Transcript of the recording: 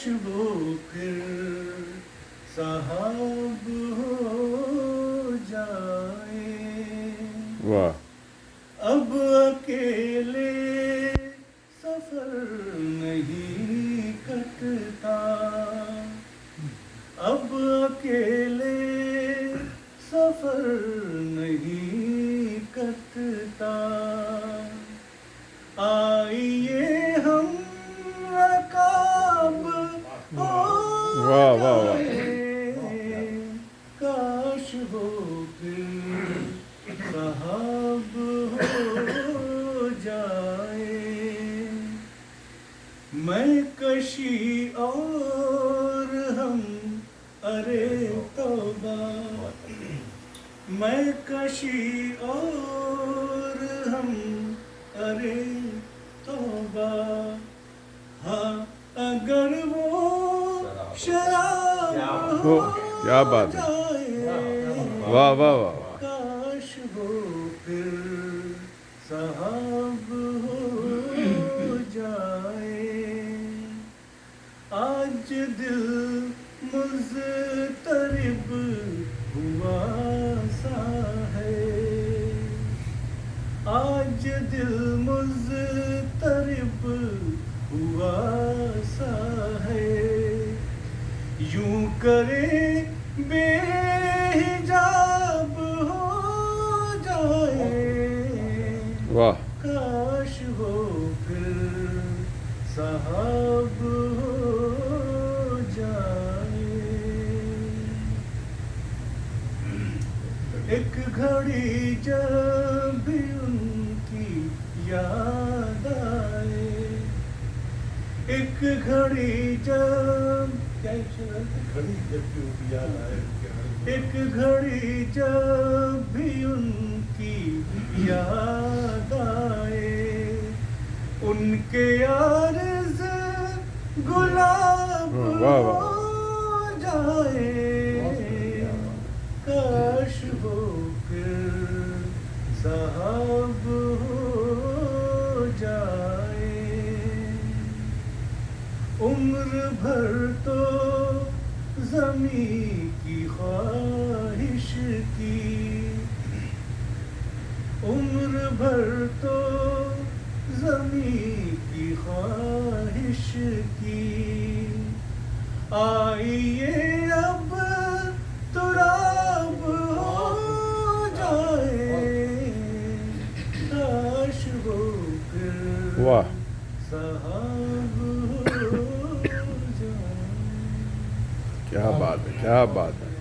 کاش وہ پھر صاحب ہو جائے. واہ. اب اکیلے سفر نہیں کٹتا, اب اکیلے سفر نہیں کٹتا. آئیے ہم رکاب واہ واہ واہ. کاش ہو پھر صاحب ہو جائے. میں کشی اور ہم ارے توبہ, میں کشی اور ہم ارے توبہ. ہاں اگر وہ شراب ہو کیا بات ہے. جائے, واہ واہ واہ. کاش وہ پھر صاحب ہو جائے. آج دل مضطرب ہوا سا ہے, آج دل مضطرب ہوا سا ہے. یوں کرے بے حجاب ہو جائے. واہ. کاش وہ پھر صاحب ہو جائے. ایک گھڑی جب بھی ان کی یاد آئے, ایک گھڑی جب گھڑی جب بھی ان کی یاد آئے, ایک گھڑی جب بھی ان کی یاد آئے. ان کے عرض گلاب ہو جائے. کاش وہ پھر صاحب ہو جائے. عمر بھر تو زمیں کی خواہش کی, عمر بھر تو زمیں کی خواہش کی. آئیے اب تراب ہو جائے. کاش وہ پھر واہ. صاحب ہو جائے. کیا بات ہے, کیا بات ہے.